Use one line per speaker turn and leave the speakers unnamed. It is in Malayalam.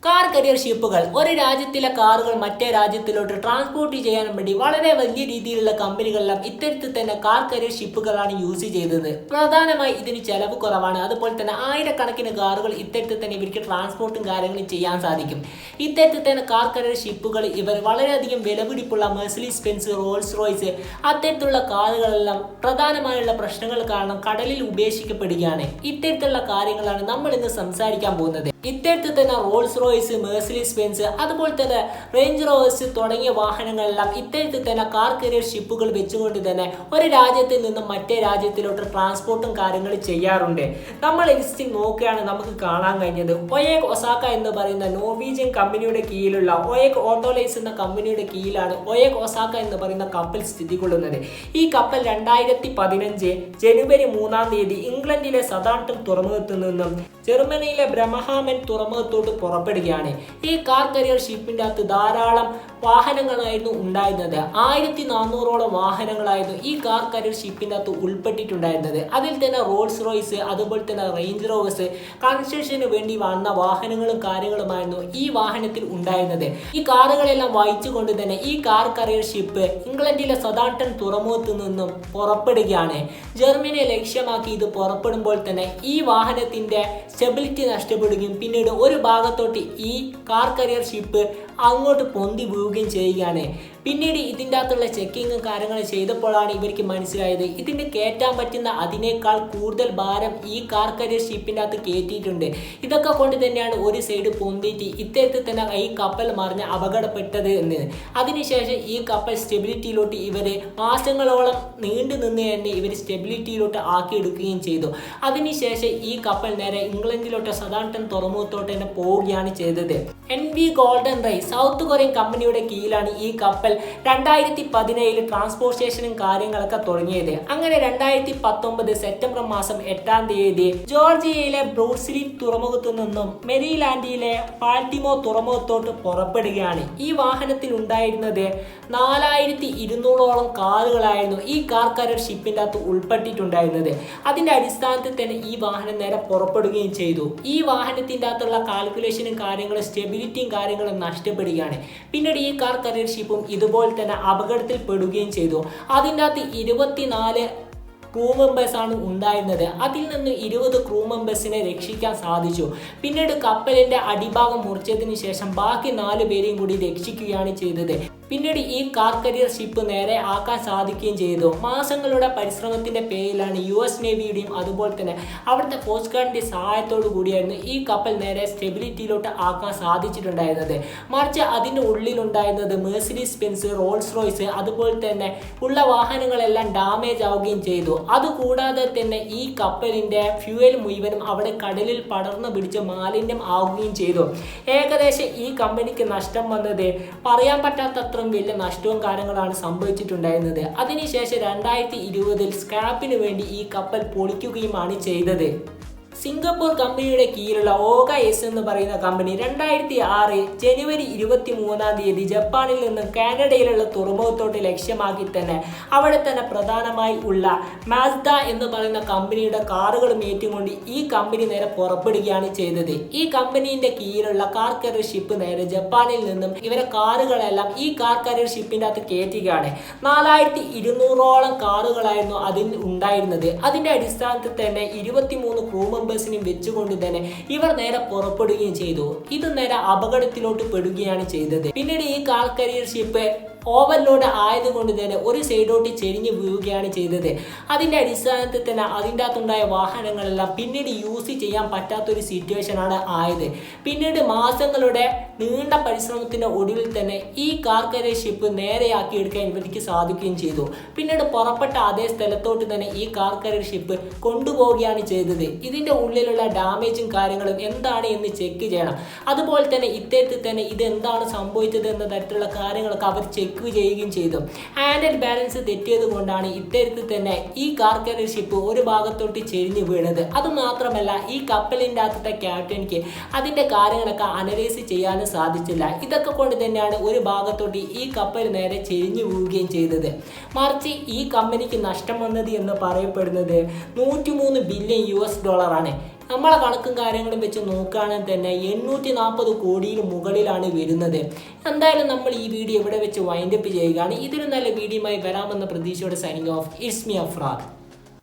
കാർ കരിയർ ഷിപ്പുകൾ ഒരു രാജ്യത്തിലെ കാറുകൾ മറ്റേ രാജ്യത്തിലോട്ട് ട്രാൻസ്പോർട്ട് ചെയ്യാൻ വേണ്ടി വളരെ വലിയ രീതിയിലുള്ള കമ്പനികളെല്ലാം ഇത്തരത്തിൽ തന്നെ കാർ കരിയർ ഷിപ്പുകളാണ് യൂസ് ചെയ്തത്. പ്രധാനമായി ഇതിന് ചെലവ് കുറവാണ്. അതുപോലെ തന്നെ ആയിരക്കണക്കിന് കാറുകൾ ഇത്തരത്തിൽ തന്നെ ഇവർക്ക് ട്രാൻസ്പോർട്ടും കാര്യങ്ങളും ചെയ്യാൻ സാധിക്കും. ഇത്തരത്തിൽ തന്നെ കാർ കരിയർ ഷിപ്പുകൾ ഇവർ വളരെയധികം വിലപിടിപ്പുള്ള മെഴ്സീഡീസ് ബെൻസ്, റോൾസ് റോയ്സ് അത്തരത്തിലുള്ള കാറുകളെല്ലാം പ്രധാനമായുള്ള പ്രശ്നങ്ങൾ കാരണം കടലിൽ ഉപേക്ഷിക്കപ്പെടുകയാണ്. ഇത്തരത്തിലുള്ള കാര്യങ്ങളാണ് നമ്മൾ ഇന്ന് സംസാരിക്കാൻ പോകുന്നത്. ഇത്തരത്തിൽ തന്നെ റോൾസ് റോയ്സ്, മെഴ്സീഡീസ് ബെൻസ്, അതുപോലെ തന്നെ റേഞ്ച് റോവേഴ്സ് തുടങ്ങിയ വാഹനങ്ങളെല്ലാം ഇത്തരത്തിൽ തന്നെ കാർ കരിയർ ഷിപ്പുകൾ വെച്ചുകൊണ്ട് തന്നെ ഒരു രാജ്യത്തിൽ നിന്നും മറ്റേ രാജ്യത്തിലോട്ട് ട്രാൻസ്പോർട്ടും കാര്യങ്ങളും ചെയ്യാറുണ്ട്. നമ്മൾ ലിസ്റ്റ് നോക്കുകയാണ് നമുക്ക് കാണാൻ കഴിഞ്ഞത് ഒയേക് ഒസാക്ക എന്ന് പറയുന്ന നോർവീജിയൻ കമ്പനിയുടെ കീഴിലുള്ള ഒയേക് ഓട്ടോലൈസ് എന്ന കമ്പനിയുടെ കീഴിലാണ് ഒയേക് ഒസാക്ക എന്ന് പറയുന്ന കപ്പൽ സ്ഥിതി കൊള്ളുന്നത്. ഈ കപ്പൽ 2015 ജനുവരി 3-ാം തീയതി ഇംഗ്ലണ്ടിലെ സതാംപ്ടൺ തുറമുഖത്തു നിന്നും ജർമ്മനിയിലെ ബ്രഹ്മഹാമൻ തുറമുഖത്തോട്ട് പുറപ്പെടുകയാണ്. ഈ കാർ കരിയർ ഷിപ്പിന്റെ അകത്ത് ധാരാളം വാഹനങ്ങളായിരുന്നു ഉണ്ടായിരുന്നത്. 1400ഓളം വാഹനങ്ങളായിരുന്നു ഈ കാർ കരിയർ ഷിപ്പിന്റെ അകത്ത് ഉൾപ്പെട്ടിട്ടുണ്ടായിരുന്നത്. അതിൽ തന്നെ റോൾസ് റോയ്സ്, അതുപോലെ തന്നെ റേഞ്ച് റോവേഴ്സ്, കൺസ്ട്രക്ഷന് വേണ്ടി വന്ന വാഹനങ്ങളും കാര്യങ്ങളുമായിരുന്നു ഈ വാഹനത്തിൽ ഉണ്ടായിരുന്നത്. ഈ കാറുകളെല്ലാം വഹിച്ചുകൊണ്ട് തന്നെ ഈ കാർ കരിയർ ഷിപ്പ് ഇംഗ്ലണ്ടിലെ സതാംപ്ടൺ തുറമുഖത്തു നിന്നും പുറപ്പെടുകയാണ്. ജർമ്മനിയെ ലക്ഷ്യമാക്കി ഇത് പുറപ്പെടുമ്പോൾ തന്നെ ഈ വാഹനത്തിന്റെ സ്റ്റെബിലിറ്റി നഷ്ടപ്പെടുകയും പിന്നീട് ഒരു ഭാഗത്തോട്ട് ഈ കാർ കരിയർ ഷിപ്പ് അങ്ങോട്ട് പൊന്തി വീഴുകയും ചെയ്യുകയാണ്. പിന്നീട് ഇതിൻ്റെ അകത്തുള്ള ചെക്കിങ്ങും കാര്യങ്ങളും ചെയ്തപ്പോഴാണ് ഇവർക്ക് മനസ്സിലായത് ഇതിന് കയറ്റാൻ പറ്റുന്ന അതിനേക്കാൾ കൂടുതൽ ഭാരം ഈ കാർ കരിയർ ഷിപ്പിൻ്റെ അകത്ത് കയറ്റിയിട്ടുണ്ട്. ഇതൊക്കെ കൊണ്ട് തന്നെയാണ് ഒരു സൈഡ് പൊന്തിയിട്ട് ഇത്തരത്തിൽ തന്നെ ഈ കപ്പൽ മറിഞ്ഞ് അപകടപ്പെട്ടത് എന്ന്. അതിനുശേഷം ഈ കപ്പൽ സ്റ്റെബിലിറ്റിയിലോട്ട് ഇവർ മാസങ്ങളോളം നീണ്ടു നിന്ന് തന്നെ ഇവർ സ്റ്റെബിലിറ്റിയിലോട്ട് ആക്കിയെടുക്കുകയും ചെയ്തു. അതിനുശേഷം ഈ കപ്പൽ നേരെ ഇംഗ്ലണ്ടിലോട്ട് സതാംപ്ടൺ തുറമുഖത്തോട്ട് തന്നെ പോവുകയാണ് ചെയ്തത്. NV ഗോൾഡൻ റൈ സൗത്ത് കൊറിയൻ കമ്പനിയുടെ കീഴിലാണ് ഈ കപ്പൽ 2017 ട്രാൻസ്പോർട്ടേഷനും കാര്യങ്ങളൊക്കെ തുടങ്ങിയത്. അങ്ങനെ 2019 സെപ്റ്റംബർ മാസം 8-ാം തീയതി ജോർജിയയിലെ ബ്രൂസ്ലി തുറമുഖത്തു നിന്നും മെരിലാൻഡിലെ ബാൾട്ടിമോർ തുറമുഖത്തോട്ട് പുറപ്പെടുകയാണ്. ഈ വാഹനത്തിൽ ഉണ്ടായിരുന്നത് 4200ഓളം കാറുകളായിരുന്നു ഈ കാർ കരിയർ ഷിപ്പിന്റെ അകത്ത് ഉൾപ്പെട്ടിട്ടുണ്ടായിരുന്നത്. അതിന്റെ അടിസ്ഥാനത്തിൽ തന്നെ ഈ വാഹനം നേരെ പുറപ്പെടുകയും ചെയ്തു. ഈ വാഹനത്തിന്റെ അകത്തുള്ള കാൽക്കുലേഷനും കാര്യങ്ങളും സ്റ്റെബിലിറ്റിയും കാര്യങ്ങളും നഷ്ടപ്പെടുകയാണ്. പിന്നീട് ഈ കാർ കരിയർ ഷിപ്പും ഇതുപോലെ തന്നെ അപകടത്തിൽ പെടുകയും ചെയ്തു. അതിൻ്റെ അകത്ത് 24 ക്രൂ മെമ്പേഴ്സാണ് ഉണ്ടായിരുന്നത്. അതിൽ നിന്ന് 20 ക്രൂ മെമ്പേഴ്സിനെ രക്ഷിക്കാൻ സാധിച്ചു. പിന്നീട് കപ്പലിന്റെ അടിഭാഗം മുറിച്ചതിന് ശേഷം ബാക്കി 4 പേരെയും കൂടി രക്ഷിക്കുകയാണ് ചെയ്തത്. പിന്നീട് ഈ കാർ കരിയർ ഷിപ്പ് നേരെ ആക്കാൻ സാധിക്കുകയും ചെയ്തു. മാസങ്ങളുടെ പരിശ്രമത്തിന്റെ പേരിലാണ് US നേവിയുടെയും അതുപോലെ തന്നെ അവിടുത്തെ കോസ്റ്റ് ഗാർഡിന്റെ സഹായത്തോടു കൂടിയായിരുന്നു ഈ കപ്പൽ നേരെ സ്റ്റെബിലിറ്റിയിലോട്ട് ആക്കാൻ സാധിച്ചിട്ടുണ്ടായിരുന്നത്. മറിച്ച് അതിൻ്റെ ഉള്ളിലുണ്ടായിരുന്നത് മെഴ്സീഡീസ് ബെൻസ്, റോൾസ് റോയ്സ് അതുപോലെ തന്നെ ഉള്ള വാഹനങ്ങളെല്ലാം ഡാമേജ് ആവുകയും ചെയ്തു. അതുകൂടാതെ തന്നെ ഈ കപ്പലിന്റെ ഫ്യൂവൽ മുഴുവനും അവിടെ കടലിൽ പടർന്നു പിടിച്ച് മാലിന്യം ആവുകയും ചെയ്തു. ഏകദേശം ഈ കമ്പനിക്ക് നഷ്ടം വന്നത് പറയാൻ പറ്റാത്ത വലിയ നഷ്ടവും കാര്യങ്ങളാണ് സംഭവിച്ചിട്ടുണ്ടായിരുന്നത്. അതിനുശേഷം 2020 സ്ക്രാപ്പിന് വേണ്ടി ഈ കപ്പൽ പൊളിക്കുകയുമാണ് ചെയ്തത്. സിംഗപ്പൂർ കമ്പനിയുടെ കീഴിലുള്ള ഓഗ എസ് എന്ന് പറയുന്ന കമ്പനി 2006 ജനുവരി 23-ാം തീയതി ജപ്പാനിൽ നിന്ന് കാനഡയിലുള്ള തുറമുഖത്തോട്ട് ലക്ഷ്യമാക്കി തന്നെ അവിടെ തന്നെ പ്രധാനമായി ഉള്ള മാസ്ദ എന്ന് പറയുന്ന കമ്പനിയുടെ കാറുകളും ഏറ്റുകൊണ്ട് ഈ കമ്പനി നേരെ പുറപ്പെടുകയാണ് ചെയ്തത്. ഈ കമ്പനീന്റെ കീഴിലുള്ള കാർ കരിയർ ഷിപ്പ് നേരെ ജപ്പാനിൽ നിന്നും ഇവരെ കാറുകളെല്ലാം ഈ കാർ കരിയർ ഷിപ്പിന്റെ അകത്ത് കയറ്റുകയാണ്. 4200ഓളം കാറുകളായിരുന്നു അതിൽ ഉണ്ടായിരുന്നത്. അതിന്റെ അടിസ്ഥാനത്തിൽ തന്നെ 23 ക്രൂ മെമ്പേഴ്സിനെയും വെച്ചുകൊണ്ട് തന്നെ ഇവർ നേരെ പുറപ്പെടുകയും ചെയ്തു. ഇത് നേരെ അപകടത്തിലോട്ട് പെടുകയാണ് ചെയ്തത്. പിന്നീട് ഈ കാർ കരിയർ ഷിപ്പ് ഓവർലോഡ് ആയതുകൊണ്ട് തന്നെ ഒരു സൈഡോട്ട് ചെരിഞ്ഞ് വീഴുകയാണ് ചെയ്തത്. അതിൻ്റെ അടിസ്ഥാനത്തിൽ തന്നെ അതിൻ്റെ അകത്തുണ്ടായ വാഹനങ്ങളെല്ലാം പിന്നീട് യൂസ് ചെയ്യാൻ പറ്റാത്തൊരു സിറ്റുവേഷനാണ് ആയത്. പിന്നീട് മാസങ്ങളുടെ നീണ്ട പരിശ്രമത്തിൻ്റെ ഒടുവിൽ തന്നെ ഈ കാർ കരിയർ ഷിപ്പ് നേരെയാക്കിയെടുക്കാൻ ഇവർക്ക് സാധിക്കുകയും ചെയ്തു. പിന്നീട് പുറപ്പെട്ട അതേ സ്ഥലത്തോട്ട് തന്നെ ഈ കാർ കരിയർ ഷിപ്പ് കൊണ്ടുപോവുകയാണ് ചെയ്തത്. ഇതിൻ്റെ ഉള്ളിലുള്ള ഡാമേജും കാര്യങ്ങളും എന്താണ് എന്ന് ചെക്ക് ചെയ്യണം. അതുപോലെ തന്നെ ഇത്തരത്തിൽ തന്നെ ഇത് എന്താണ് സംഭവിച്ചത് എന്ന തരത്തിലുള്ള കാര്യങ്ങളൊക്കെ അവർ ചെക്ക് ചെയ്യുകയും ചെയ്തു. ഹാൻഡിൽ ബാലൻസ് തെറ്റിയത് കൊണ്ടാണ് ഇത്തരത്തിൽ തന്നെ ഈ കാർ കരിയർ ഷിപ്പ് ഒരു ഭാഗത്തോട്ട് ചെരിഞ്ഞു വീണത്. അതുമാത്രമല്ല ഈ കപ്പലിൻ്റെ അകത്തെ ക്യാപ്റ്റൻക്ക് അതിൻ്റെ കാര്യങ്ങളൊക്കെ അനലൈസ് ചെയ്യാനും സാധിച്ചില്ല. ഇതൊക്കെ കൊണ്ട് തന്നെയാണ് ഒരു ഭാഗത്തോട്ട് ഈ കപ്പൽ നേരെ ചെരിഞ്ഞു വീഴുകയും ചെയ്തത്. മറിച്ച് ഈ കമ്പനിക്ക് നഷ്ടം വന്നത് എന്ന് പറയപ്പെടുന്നത് $103 ബില്യൺ. നമ്മളെ കണക്കും കാര്യങ്ങളും വെച്ച് നോക്കുകയാണെങ്കിൽ തന്നെ 840 കോടിയിൽ മുകളിലാണ് വരുന്നത്. എന്തായാലും നമ്മൾ ഈ വീഡിയോ ഇവിടെ വെച്ച് വൈൻഡപ്പ് ചെയ്യുകയാണ്. ഇതിലും നല്ല വീഡിയോയുമായി വരാമെന്ന പ്രതീക്ഷയോടെ signing off. It's me Afrad.